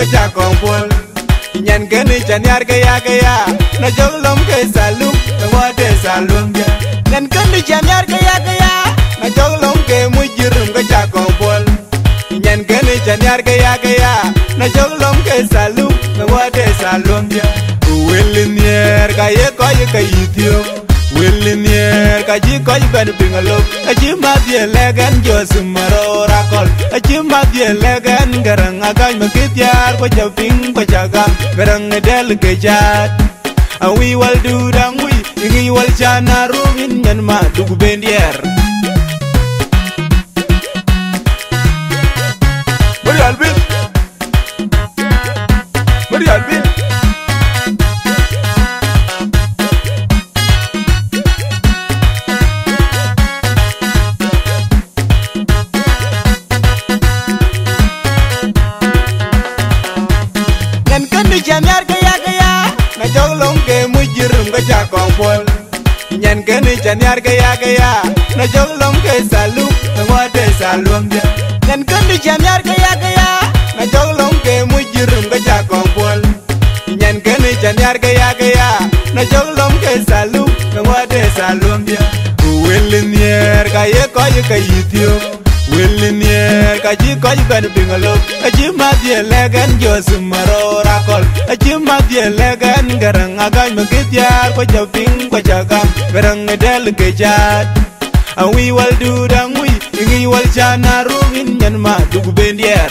ga cha kong pol nyan gani chanyar ga ya na jog lom ke salum na wate salum ya nyan gani chanyar ga ya na jog lom ke mujirum ga cha kong pol nyan gani chanyar ga ya na jog lom ke salum na wate salum ya wilinier ga ye ka yitio wilinier ka ji ko ben pingalo aji ma die legan josmaro rakol aji ma die legan garang agay magitiar ko japing ko jagam garang del ke jat awi wal dudang wi ngi wal jana rumin nyan ma dug bendier Mari albin chanyar ga ya na jog lom ke mujirum ga cha kong pol nyan ke ni chanyar ga ya na jog lom ke salu na wate salum ya nyan ke ni chanyar ga ya na jog lom ke mujirum ga cha kong pol nyan ke ni chanyar ga ya na jog lom ke salu na wate salum ya wilinier ga ye ka yitio wilinier ka ji ko ben pingalo aji ma die legan josmaro rakol aji ma die legan garang agay magitiar ko japing ko jagam garang del ke jat awi wal dudang wi ngi wal jana rumin nyan ma dug bendier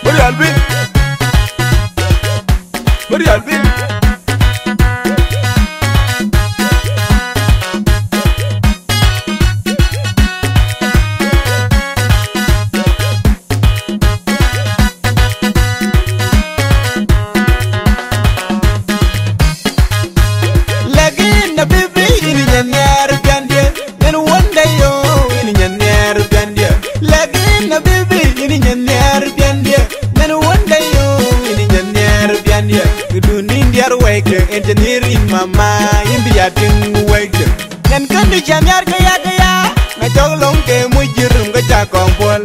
Mari albin engineering mama India ting wake nyan kandi chanyar ga ya na jog lom ke mujirum ga cha kong pol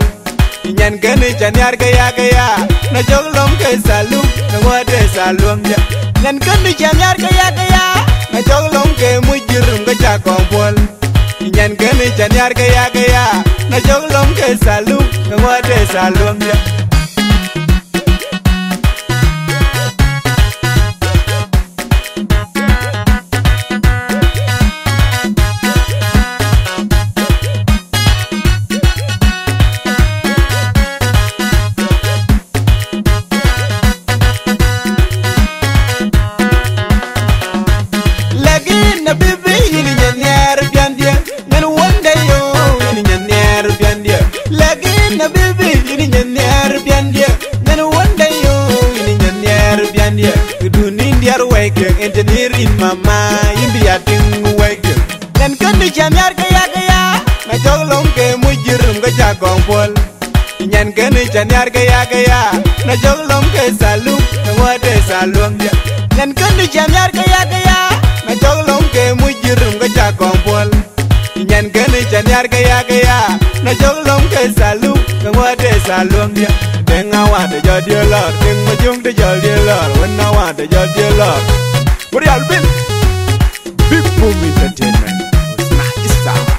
nyan kandi chanyar ga ya na jog lom ke salum na wate salum ya nyan kandi chanyar ga ya na jog lom ke mujirum ga cha kong pol nyan kandi chanyar ga ya na jog lom ke salum na wate salum ya engineering mama India ting wake nyan kandi chanyar ga ya na jog lom ke mujirum ga cha kong pol nyan kandi chanyar ga ya na jog lom ke salum na wate salum ya nyan kandi chanyar ga ya na jog lom ke mujirum ga cha kong pol nyan kandi chanyar ga ya na jog lom ke salum na wate salum ya denga wate jodi lor ding majung de jodi lor when I want de jodi lor Mari albin Big Boom Entertainment Nice Tower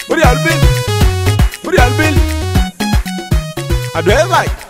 Mari albin Aduh, bye.